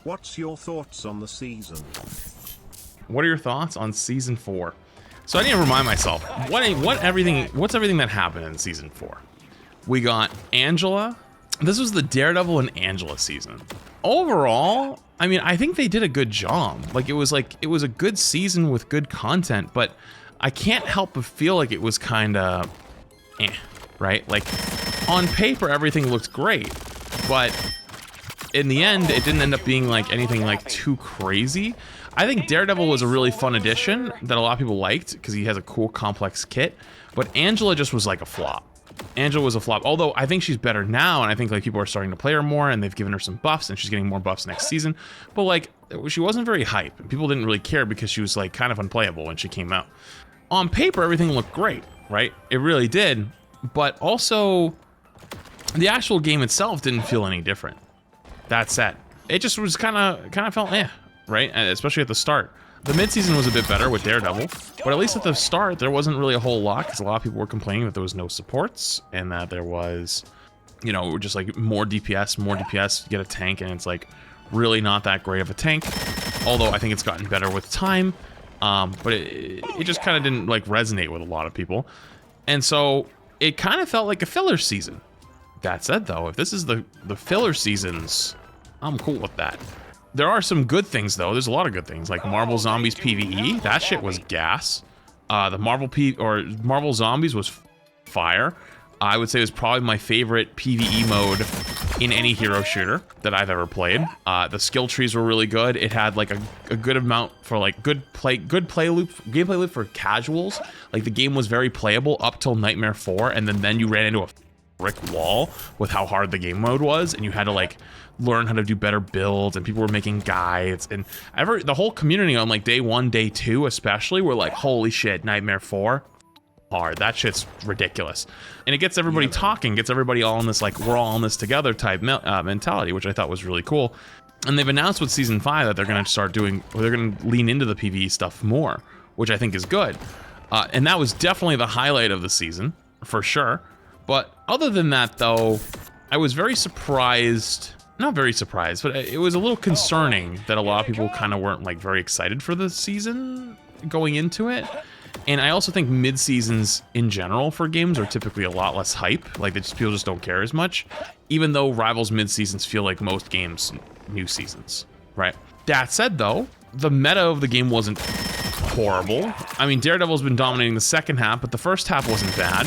What's your thoughts on the season? What are your thoughts on season 4? So I need to remind myself, what's everything that happened in season 4? We got Angela. This was the Daredevil and Angela season. Overall, I mean, I think they did a good job. Like it was a good season with good content, but I can't help but feel like it was kind of right? Like on paper everything looked great, but in the end it didn't end up being like anything like too crazy. I think Daredevil was a really fun addition that a lot of people liked because he has a cool complex kit, but Angela just was like a flop. Angela was a flop, although I think she's better now, and I think like people are starting to play her more, and they've given her some buffs, and she's getting more buffs next season. But like, she wasn't very hype. People didn't really care because she was like kind of unplayable when she came out. On paper, everything looked great, right? It really did, but also the actual game itself didn't feel any different. That said, it just was kind of felt right? And especially at the start. The mid-season was a bit better with Daredevil, but at least at the start, there wasn't really a whole lot, because a lot of people were complaining that there was no supports, and that there was, you know, just like more DPS, get a tank, and it's like really not that great of a tank, although I think it's gotten better with time, but it just kind of didn't like resonate with a lot of people, and so it kind of felt like a filler season. That said though, if this is the filler seasons, I'm cool with that. There are some good things though. There's a lot of good things, like Marvel Zombies PvE. That shit was gas. The Marvel Zombies was fire. I would say it was probably my favorite PvE mode in any hero shooter that I've ever played. The skill trees were really good. It had like a good amount for like gameplay loop for casuals. Like the game was very playable up till Nightmare 4, and then you ran into a brick wall with how hard the game mode was, and you had to like learn how to do better builds, and people were making guides, and the whole community on like day 1, day 2 especially were like, holy shit, Nightmare 4 hard. That shit's ridiculous. And it gets everybody talking, gets everybody all in this like we're all in this together type mentality, which I thought was really cool. And they've announced with season 5 that they're going to start doing, or they're going to lean into the PvE stuff more, which I think is good. And that was definitely the highlight of the season for sure. But other than that though, I was very surprised. Not very surprised, but it was a little concerning that a lot of people kind of weren't like very excited for the season going into it. And I also think mid-seasons in general for games are typically a lot less hype. Like people just don't care as much, even though Rivals mid-seasons feel like most games new seasons, right? That said though, the meta of the game wasn't horrible. I mean, Daredevil's been dominating the second half, but the first half wasn't bad.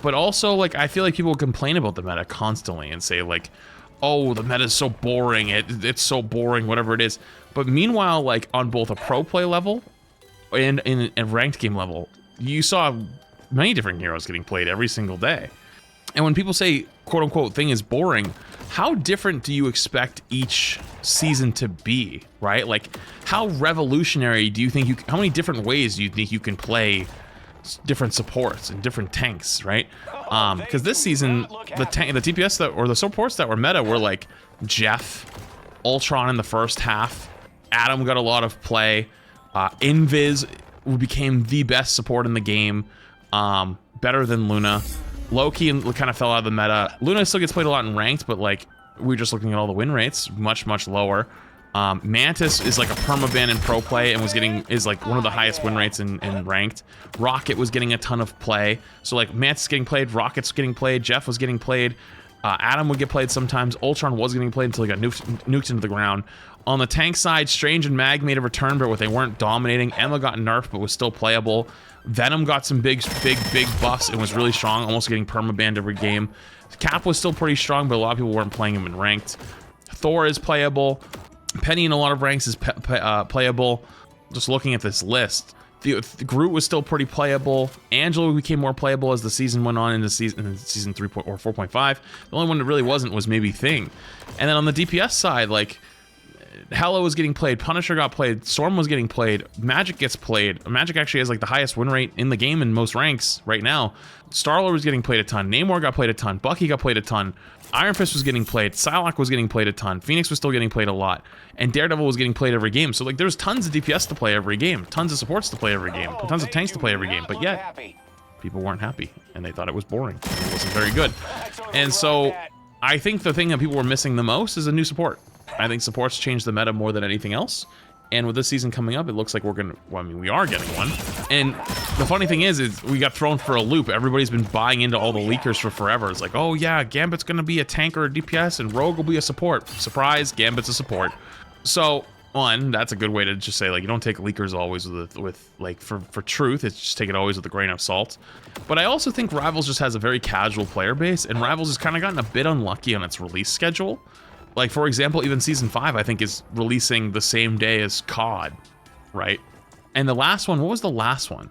But also, like, I feel like people complain about the meta constantly and say, like, oh, the meta is so boring, it's so boring, whatever it is. But meanwhile, like, on both a pro play level and in a ranked game level, you saw many different heroes getting played every single day. And when people say, quote-unquote, thing is boring, how different do you expect each season to be, right? Like, how revolutionary do you think how many different ways do you think you can play different supports and different tanks, right? Because this season, the DPS or the supports that were meta were like Jeff, Ultron in the first half, Adam got a lot of play, Invis became the best support in the game, better than Luna. Loki kind of fell out of the meta. Luna still gets played a lot in ranked, but like we're just looking at all the win rates, much lower. Mantis is like a permaban in pro play and is like one of the highest win rates in ranked. Rocket was getting a ton of play, so like Mantis getting played, Rocket's getting played, Jeff was getting played, Adam would get played sometimes, Ultron was getting played until he got nuked into the ground. On the tank side, Strange and Mag made a return, but they weren't dominating. Emma got nerfed, but was still playable. Venom got some big buffs and was really strong, almost getting permabanned every game. Cap was still pretty strong, but a lot of people weren't playing him in ranked. Thor is playable. Penny in a lot of ranks is playable. Just looking at this list, the Groot was still pretty playable. Angela became more playable as the season went on into season 3 or 4.5. The only one that really wasn't was maybe Thing. And then on the DPS side, like Hela was getting played, Punisher got played, Storm was getting played, Magic gets played. Magic actually has like the highest win rate in the game in most ranks right now. Star-Lord was getting played a ton, Namor got played a ton, Bucky got played a ton, Iron Fist was getting played, Psylocke was getting played a ton, Phoenix was still getting played a lot, and Daredevil was getting played every game. So like there's tons of DPS to play every game, tons of supports to play every game, tons of tanks to play every game, but yet people weren't happy and they thought it was boring. It wasn't very good. And so I think the thing that people were missing the most is a new support. I think supports change the meta more than anything else. And with this season coming up, it looks like we're gonna, well, I mean, we are getting one. And the funny thing is we got thrown for a loop. Everybody's been buying into all the leakers for forever. It's like, oh yeah, Gambit's gonna be a tank or a DPS and Rogue will be a support. Surprise, Gambit's a support. So, one, that's a good way to just say, like, you don't take leakers always with like, for truth. It's just take it always with a grain of salt. But I also think Rivals just has a very casual player base, and Rivals has kind of gotten a bit unlucky on its release schedule. Like, for example, even Season 5, I think, is releasing the same day as COD, right? And the last one, what was the last one?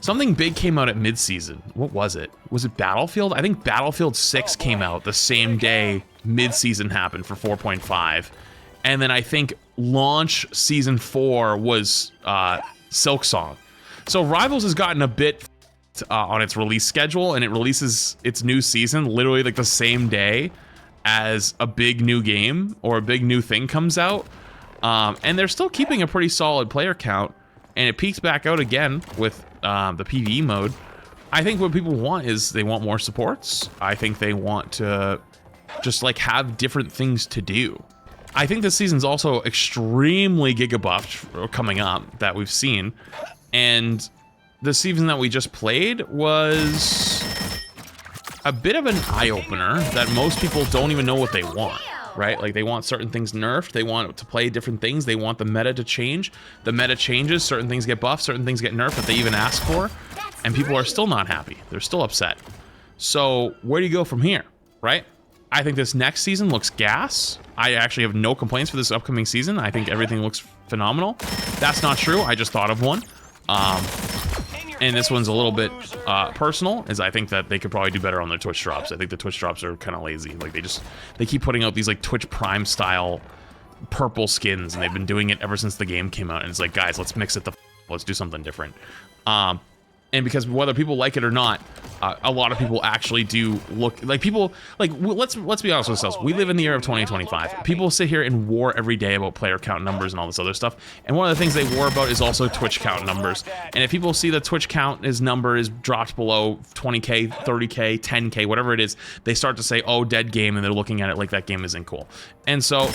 Something big came out at mid-season. What was it? Was it Battlefield? I think Battlefield 6 came out the same day mid-season happened for 4.5. And then I think launch Season 4 was Silksong. So Rivals has gotten a bit on its release schedule, and it releases its new season literally like the same day as a big new game or a big new thing comes out. And they're still keeping a pretty solid player count, and it peaks back out again with the PvE mode. I think what people want is they want more supports. I think they want to just like have different things to do. I think this season's also extremely giga buffed coming up that we've seen, and the season that we just played was a bit of an eye-opener that most people don't even know what they want, right? Like, they want certain things nerfed, they want to play different things, they want the meta to change. The meta changes, certain things get buffed, certain things get nerfed that they even ask for, and people are still not happy. They're still upset. So where do you go from here, right? I think this next season looks gas. I actually have no complaints for this upcoming season. I think everything looks phenomenal. That's not true. I just thought of one. And this one's a little bit personal, as I think that they could probably do better on their Twitch drops. I think the Twitch drops are kind of lazy. Like, they keep putting out these like Twitch Prime style purple skins, and they've been doing it ever since the game came out. And it's like, guys, let's mix it let's do something different. And because whether people like it or not, a lot of people actually do look like people like, let's be honest with ourselves. We live in the year of 2025. People sit here and war every day about player count numbers and all this other stuff. And one of the things they war about is also Twitch count numbers. And if people see the Twitch count, his number is dropped below 20K, 30K, 10K, whatever it is, they start to say, oh, dead game. And they're looking at it like that game isn't cool. And so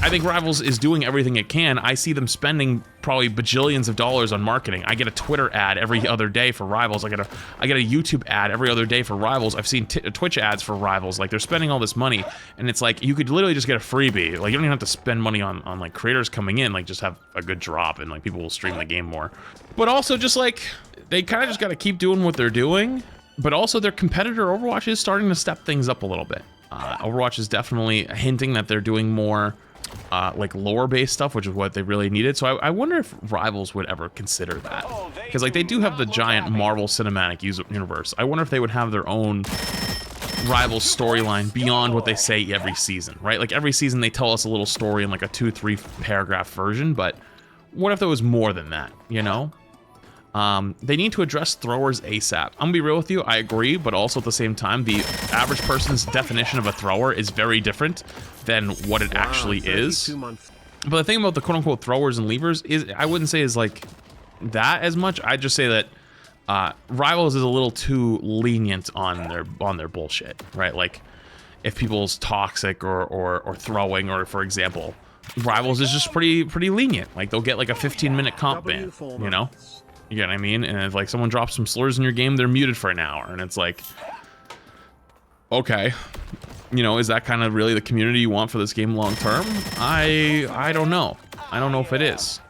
I think Rivals is doing everything it can. I see them spending probably bajillions of dollars on marketing. I get a Twitter ad every other day for Rivals. I get a YouTube ad every other day for Rivals. I've seen Twitch ads for Rivals. Like, they're spending all this money, and it's like you could literally just get a freebie. Like, you don't even have to spend money on like creators coming in. Like, just have a good drop, and like people will stream the game more. But also, just like, they kind of just got to keep doing what they're doing. But also, their competitor Overwatch is starting to step things up a little bit. Overwatch is definitely hinting that they're doing more like lore-based stuff, which is what they really needed. So I wonder if Rivals would ever consider that, because like they do have the giant Marvel Cinematic Universe. I wonder if they would have their own Rivals storyline beyond what they say every season, right? Like, every season they tell us a little story in like a 2-3 paragraph version, but what if there was more than that, you know? They need to address throwers ASAP. I'm gonna be real with you, I agree, but also at the same time, the average person's definition of a thrower is very different than what it actually is. But the thing about the quote-unquote throwers and leavers is, I wouldn't say is like that as much. I'd just say that Rivals is a little too lenient on their bullshit, right? Like, if people's toxic or throwing, or for example, Rivals is just pretty lenient. Like, they'll get like a 15-minute comp ban, you know? You get what I mean? And if like someone drops some slurs in your game, they're muted for an hour, and it's like, okay, you know, is that kind of really the community you want for this game long term? I don't know. I don't know if it is.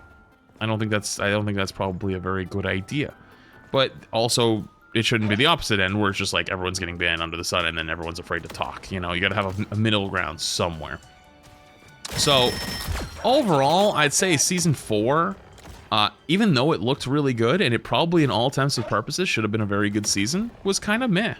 I don't think that's probably a very good idea. But also, it shouldn't be the opposite end, where it's just like everyone's getting banned under the sun, and then everyone's afraid to talk. You know, you got to have a middle ground somewhere. So overall, I'd say Season 4. Even though it looked really good, and it probably in all intents and purposes should have been a very good season, was kind of meh.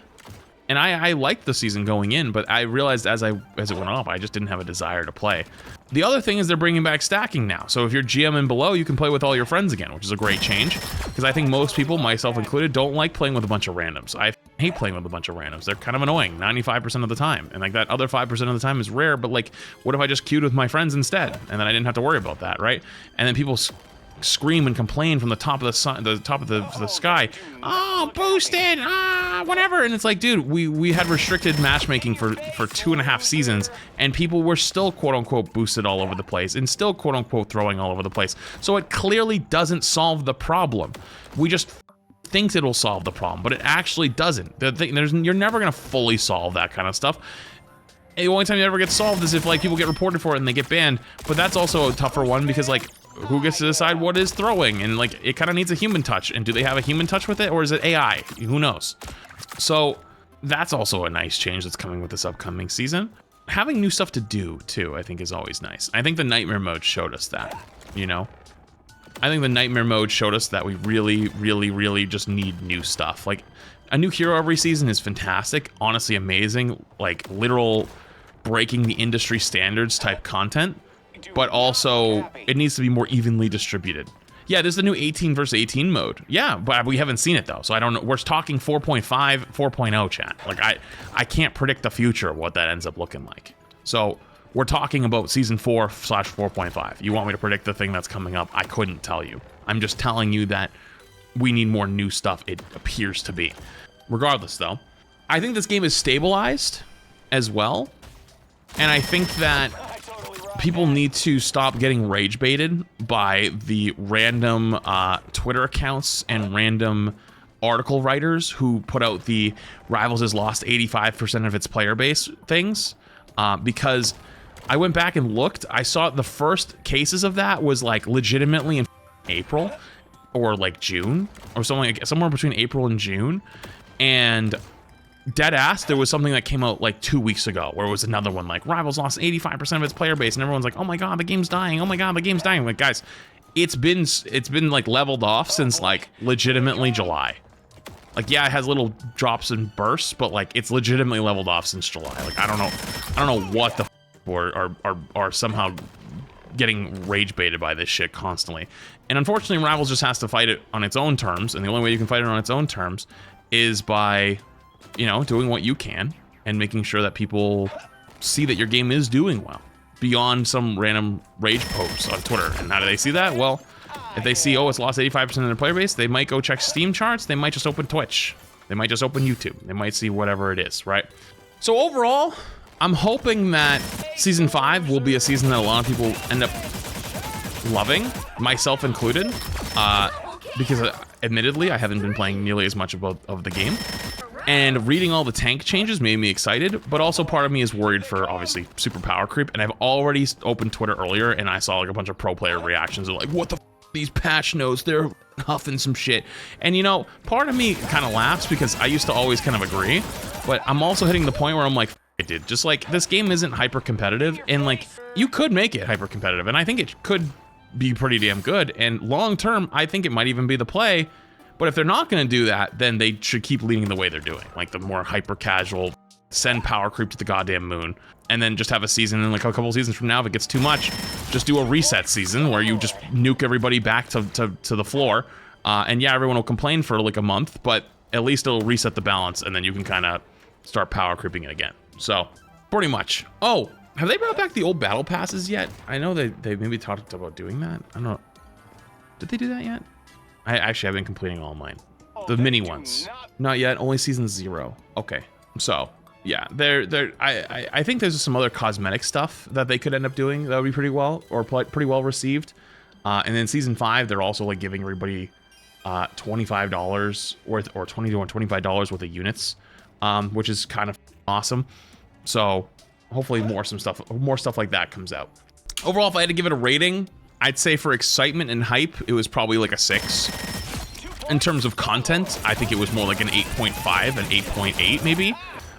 And I liked the season going in, but I realized as it went off, I just didn't have a desire to play. The other thing is they're bringing back stacking now. So if you're GM and below, you can play with all your friends again, which is a great change. Because I think most people, myself included, don't like playing with a bunch of randoms. I hate playing with a bunch of randoms. They're kind of annoying 95% of the time. And like that other 5% of the time is rare, but like, what if I just queued with my friends instead? And then I didn't have to worry about that, right? And then people scream and complain from the top of the sun, the top of the sky. Oh, boosted, whatever. And it's like, dude, we had restricted matchmaking for 2.5 seasons, and people were still quote unquote boosted all over the place, and still quote unquote throwing all over the place. So it clearly doesn't solve the problem. We just think it'll solve the problem, but it actually doesn't. You're never gonna fully solve that kind of stuff. The only time it ever gets solved is if like people get reported for it and they get banned. But that's also a tougher one because like, who gets to decide what is throwing? And like, it kind of needs a human touch. And do they have a human touch with it, or is it AI? Who knows? So that's also a nice change that's coming with this upcoming season. Having new stuff to do too, I think is always nice. I think the nightmare mode showed us that, you know? I think the nightmare mode showed us that we really just need new stuff. Like, a new hero every season is fantastic, honestly amazing, like literal breaking the industry standards type content, but also it needs to be more evenly distributed. Yeah, there's the new 18 versus 18 mode. Yeah, but we haven't seen it though, so I don't know. We're talking 4.5, 4.0 chat. Like I can't predict the future of what that ends up looking like. So we're talking about season 4/4.5. You want me to predict the thing that's coming up? I couldn't tell you. I'm just telling you that we need more new stuff, it appears to be. Regardless though, I think this game is stabilized as well. And I think that people need to stop getting rage baited by the random Twitter accounts and random article writers who put out the Rivals has lost 85% of its player base things. Because I went back and looked, I saw the first cases of that was like legitimately in April or like June or something, like somewhere between April and June. And dead ass, there was something that came out like 2 weeks ago where it was another one like Rivals lost 85% of its player base, and everyone's like, oh my god, the game's dying, oh my god, the game's dying. Like, guys, it's been like leveled off since like legitimately July. Like, yeah, it has little drops and bursts, but like it's legitimately leveled off since July. Like, I don't know what the are somehow getting rage baited by this shit constantly. And unfortunately, Rivals just has to fight it on its own terms, and the only way you can fight it on its own terms is by, you know, doing what you can and making sure that people see that your game is doing well beyond some random rage posts on Twitter. And how do they see that? Well, if they see, oh, it's lost 85% of their player base, they might go check Steam charts. They might just open Twitch. They might just open YouTube. They might see whatever it is, right? So overall, I'm hoping that season 5 will be a season that a lot of people end up loving, myself included, because admittedly, I haven't been playing nearly as much of the game. And reading all the tank changes made me excited, but also part of me is worried for, obviously, super power creep. And I've already opened Twitter earlier, and I saw like a bunch of pro player reactions of like, what the f, these patch notes, they're huffing some shit. And you know, part of me kind of laughs because I used to always kind of agree, but I'm also hitting the point where I'm like, f it, dude. Just like, this game isn't hyper competitive, and like, you could make it hyper competitive, and I think it could be pretty damn good. And long term, I think it might even be the play. But if they're not going to do that, then they should keep leading the way they're doing. Like the more hyper casual, send power creep to the goddamn moon, and then just have a season, and like a couple seasons from now, if it gets too much, just do a reset season where you just nuke everybody back to the floor. And yeah, everyone will complain for like a month, but at least it'll reset the balance, and then you can kind of start power creeping it again. So pretty much. Oh, have they brought back the old battle passes yet? I know they maybe talked about doing that. I don't know. Did they do that yet? I actually have been completing all mine. The mini ones. Not yet, only season 0. Okay, so yeah, I think there's some other cosmetic stuff that they could end up doing that would be pretty well, or pretty well received. And then season 5, they're also like giving everybody $25 worth, or $20 to $25 worth of units, which is kind of awesome. So hopefully more stuff like that comes out. Overall, if I had to give it a rating, I'd say for excitement and hype, it was probably like a 6. In terms of content, I think it was more like an 8.5, an 8.8 maybe.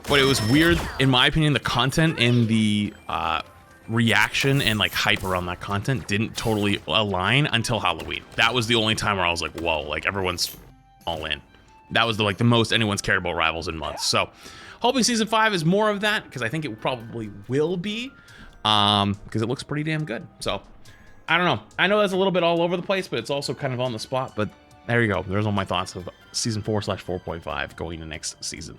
But it was weird, in my opinion, the content and the reaction and like hype around that content didn't totally align until Halloween. That was the only time where I was like, whoa, like everyone's all in. That was the most anyone's cared about Rivals in months. So hoping season 5 is more of that, because I think it probably will be, because it looks pretty damn good. So I don't know. I know that's a little bit all over the place, but it's also kind of on the spot. But there you go. There's all my thoughts of season 4/4.5 going into next season.